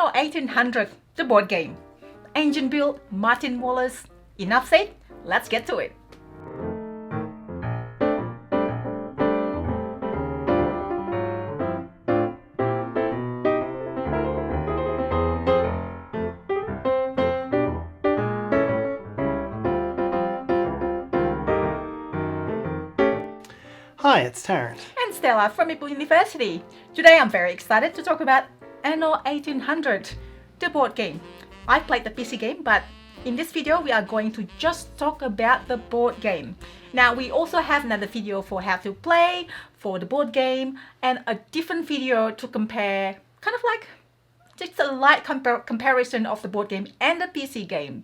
Anno 1800, the board game. Engine build, Martin Wallace. Enough said, let's get to it. Hi, it's Tarrant. And Stella from Meeple University. Today I'm very excited to talk about Anno 1800, the board game. I played the PC game, but in this video we are going to just talk about the board game. Now we also have another video for how to play for the board game and a different video to compare, kind of like just a light comparison of the board game and the PC game.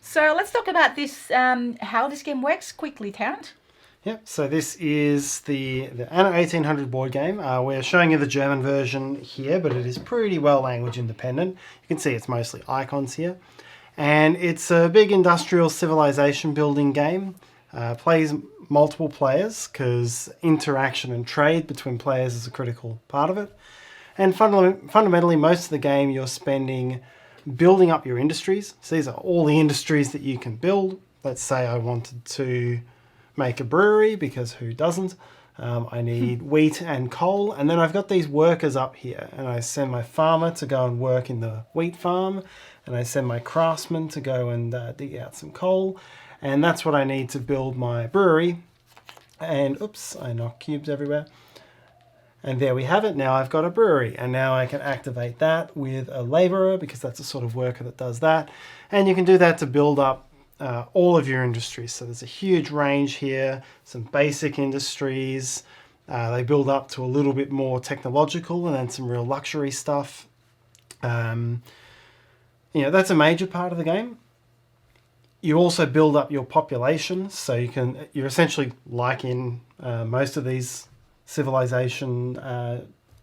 So let's talk about this, how this game works quickly, Tarrant. Yep, so this is the Anno 1800 board game. We're showing you the German version here, but it is pretty well language independent. You can see it's mostly icons here. And it's a big industrial civilization building game. Plays multiple players because interaction and trade between players is a critical part of it. And fundamentally, most of the game you're spending building up your industries. So these are all the industries that you can build. Let's say I wanted to make a brewery, because who doesn't? I need wheat and coal, and then I've got these workers up here, and I send my farmer to go and work in the wheat farm, and I send my craftsman to go and dig out some coal, and that's what I need to build my brewery. And oops, I knocked cubes everywhere. And there we have it. Now I've got a brewery, and now I can activate that with a labourer, because that's the sort of worker that does that. And you can do that to build up all of your industries. So there's a huge range here, some basic industries. They build up to a little bit more technological, and then some real luxury stuff. That's a major part of the game. You also build up your population, so you're essentially like in most of these civilization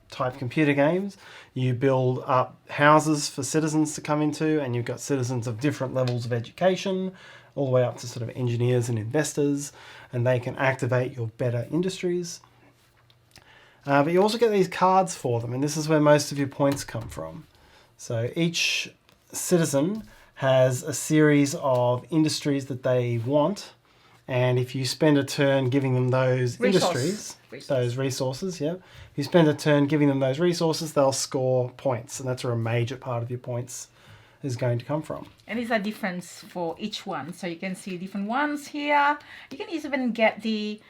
type computer games. You build up houses for citizens to come into, and you've got citizens of different levels of education, all the way up to sort of engineers and investors, and they can activate your better industries. But you also get these cards for them, and this is where most of your points come from. So each citizen has a series of industries that they want, and if you spend a turn giving them those those resources, if you spend a turn giving them those resources, they'll score points, and that's where a major part of your points is going to come from. And these are different for each one, so you can see different ones here. You can even get the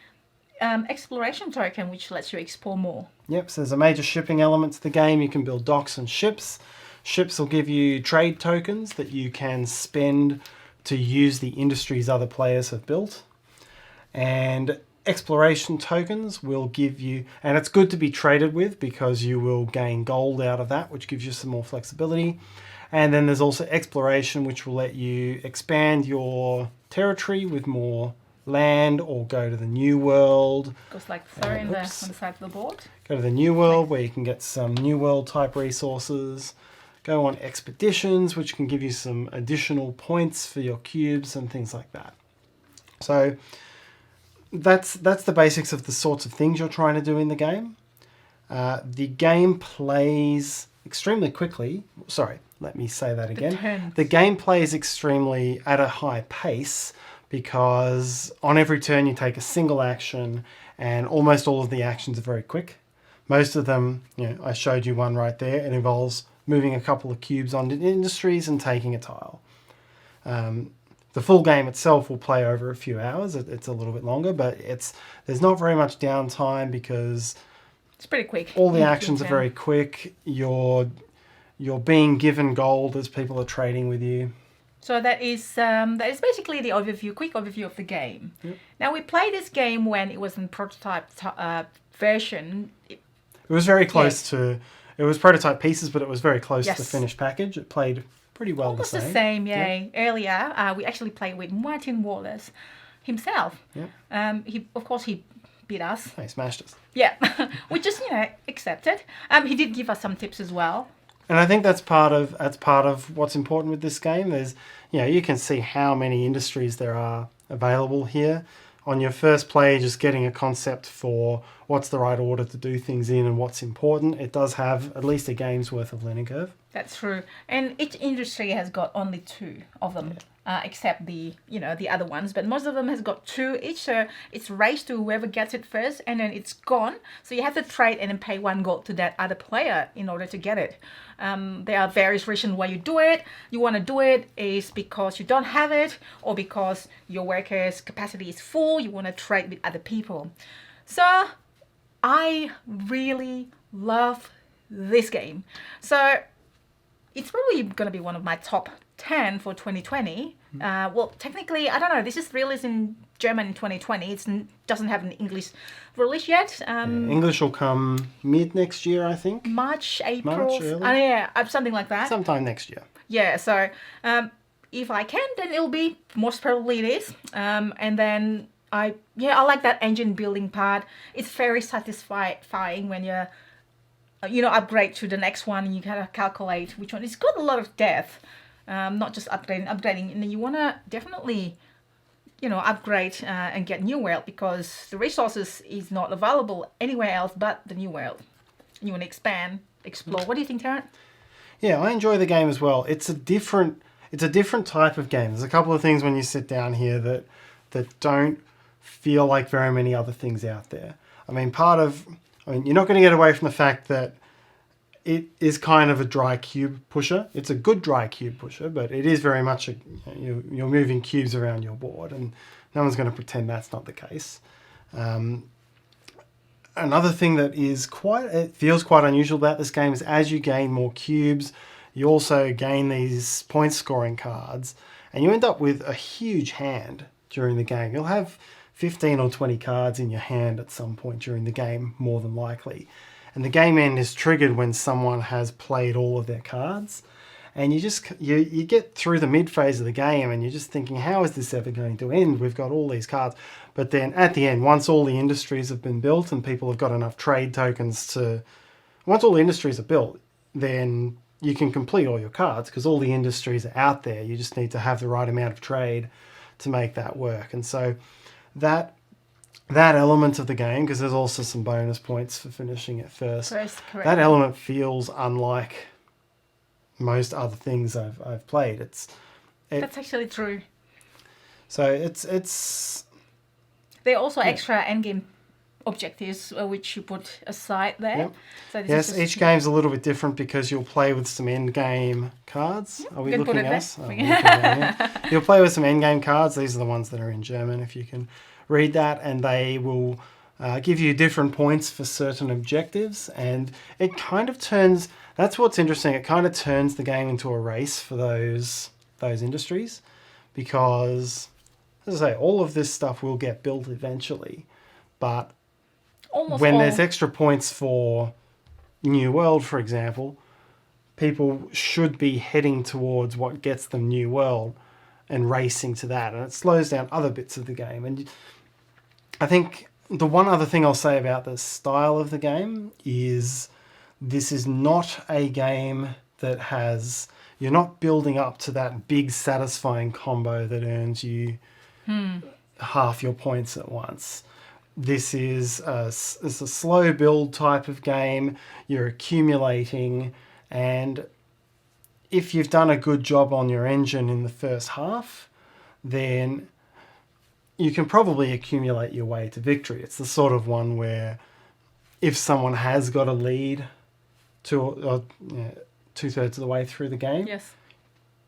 exploration token, which lets you explore more. Yep, so there's a major shipping element to the game. You can build docks and ships. Ships will give you trade tokens that you can spend to use the industries other players have built. And exploration tokens will give you, and it's good to be traded with because you will gain gold out of that, which gives you some more flexibility. And then there's also exploration, which will let you expand your territory with more land, or go to the new world. Goes like there on the side of the board. Go to the new world where you can get some new world type resources. Go on expeditions, which can give you some additional points for your cubes and things like that. So that's the basics of the sorts of things you're trying to do in the game. The game plays extremely quickly. Sorry, let me say that again. The game plays extremely at a high pace, because on every turn you take a single action, and almost all of the actions are very quick. Most of them, I showed you one right there. It involves moving a couple of cubes onto industries and taking a tile. The full game itself will play over a few hours. It's a little bit longer, but there's not very much downtime because it's pretty quick. All the actions are very quick. You're being given gold as people are trading with you. So that is basically the quick overview of the game. Yep. Now we played this game when it was in prototype version. It was very close to. It was prototype pieces, but it was very close to the finished package. It played pretty well almost the same. Earlier, we actually played with Martin Wallace himself. Yeah. He beat us. He smashed us. Yeah, we just accepted. He did give us some tips as well. And I think that's part of what's important with this game. There's, you can see how many industries there are available here. On your first play, just getting a concept for what's the right order to do things in and what's important. It does have at least a game's worth of learning curve. That's true. And each industry has got only 2 of them, except the other ones. But most of them has got 2 each. So it's race to whoever gets it first, and then it's gone. So you have to trade and then pay 1 gold to that other player in order to get it. There are various reasons why you do it. You want to do it is because you don't have it, or because your workers' capacity is full. You want to trade with other people. So I really love this game. So it's probably going to be one of my top 10 for 2020. Well, technically, I don't know. This is released in German in 2020. It doesn't have an English release yet. English will come mid next year, I think. March, April. March, early. Something like that. Sometime next year. Yeah, so if I can, then it'll be, most probably it is. And then I like that engine building part. It's very satisfying when you're upgrade to the next one, and you gotta calculate which one. It's got a lot of depth, not just upgrading, and you wanna definitely, upgrade and get new world, because the resources is not available anywhere else but the new world. You wanna expand, explore. What do you think, Tarrant? Yeah, I enjoy the game as well. It's a different type of game. There's a couple of things when you sit down here that don't feel like very many other things out there. I mean, you're not going to get away from the fact that it is kind of a dry cube pusher. It's a good dry cube pusher, but it is very much you're moving cubes around your board, and no one's going to pretend that's not the case. Another thing that feels quite unusual about this game is as you gain more cubes, you also gain these point scoring cards, and you end up with a huge hand during the game. You'll have 15 or 20 cards in your hand at some point during the game, more than likely. And the game end is triggered when someone has played all of their cards. And you get through the mid phase of the game and you're just thinking, how is this ever going to end? We've got all these cards. But then at the end, once all the industries have been built and people have got enough trade tokens once all the industries are built, then you can complete all your cards because all the industries are out there. You just need to have the right amount of trade to make that work. And so that element of the game, because there's also some bonus points for finishing it first. Correct. That element feels unlike most other things I've played. That's actually true. So it's there are also extra endgame objectives which you put aside there. Yep. So yes, each game's a little bit different because you'll play with some endgame cards. Are we looking at us? You'll play with some endgame cards. These are the ones that are in German, if you can read that, and they will give you different points for certain objectives, and it kind of turns, that's what's interesting, it kind of turns the game into a race for those industries, because, as I say, all of this stuff will get built eventually, but there's extra points for New World, for example, people should be heading towards what gets them New World and racing to that, and it slows down other bits of the game. And I think the one other thing I'll say about the style of the game is this is not a game that you're not building up to that big satisfying combo that earns you half your points at once. This is a slow build type of game. You're accumulating, and if you've done a good job on your engine in the first half, then you can probably accumulate your way to victory. It's the sort of one where if someone has got a lead two-thirds of the way through the game, yes,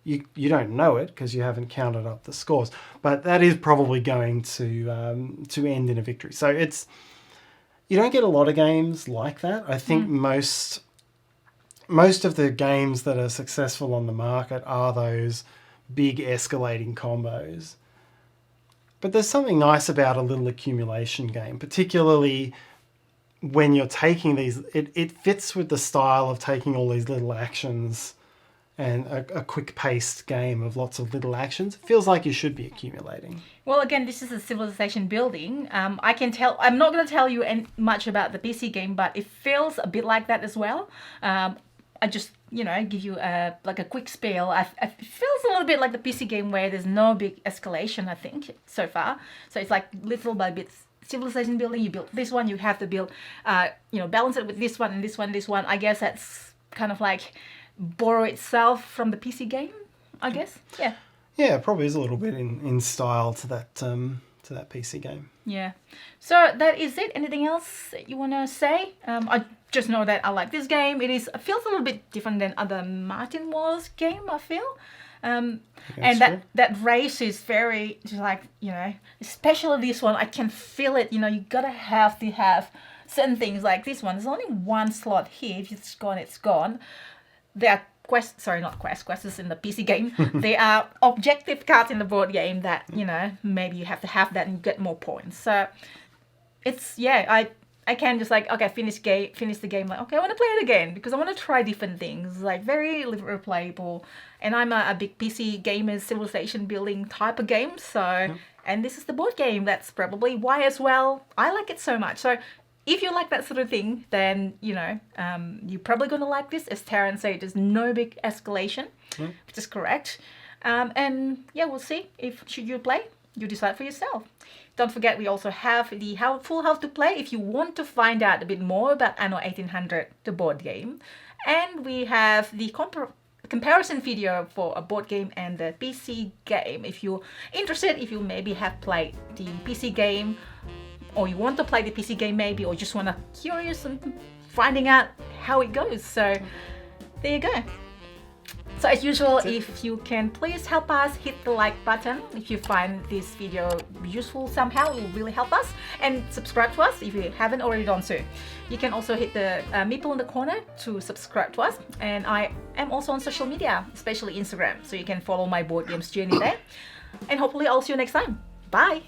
you don't know it because you haven't counted up the scores, but that is probably going to end in a victory. So you don't get a lot of games like that. I think most of the games that are successful on the market are those big escalating combos. But there's something nice about a little accumulation game, particularly when you're taking these. It fits with the style of taking all these little actions and a quick-paced game of lots of little actions. It feels like you should be accumulating. Well, again, this is a civilization building. I can tell. I'm not going to tell you much about the PC game, but it feels a bit like that as well. I just, give you a quick spiel. It feels a little bit like the PC game where there's no big escalation, I think, so far. So it's like little by bit civilization building. You build this one, you have to build, balance it with this one and this one, this one. I guess that's kind of like borrow itself from the PC game, I guess. Yeah. Yeah, it probably is a little bit in style to that PC game. Yeah. So that is it. Anything else that you want to say? I just know that I like this game. It feels a little bit different than other Martin Wallace game, I feel. And that race is very just like, especially this one, I can feel it. You gotta have to have certain things like this one. There's only one slot here. If it's gone, it's gone. There are quests is in the PC game. There are objective cards in the board game that, maybe you have to have that and you get more points. So it's, I can just like, okay, finish the game, like, okay, I want to play it again because I want to try different things, like very replayable. And I'm a big PC gamer, civilization building type of game, so, and this is the board game. That's probably why as well I like it so much. So if you like that sort of thing, then, you're probably going to like this. As Tarrant said, there's no big escalation, which is correct. And yeah, we'll see if should you play. You decide for yourself. Don't forget, we also have the full how to play if you want to find out a bit more about Anno 1800, the board game. And we have the comparison video for a board game and the PC game. If you're interested, if you maybe have played the PC game, or you want to play the PC game maybe, or just want to curious and finding out how it goes. So there you go. So as usual, if you can please help us, hit the like button. If you find this video useful somehow, it will really help us. And subscribe to us if you haven't already done so. You can also hit the Meeple in the corner to subscribe to us. And I am also on social media, especially Instagram. So you can follow my board games journey there. And hopefully I'll see you next time. Bye!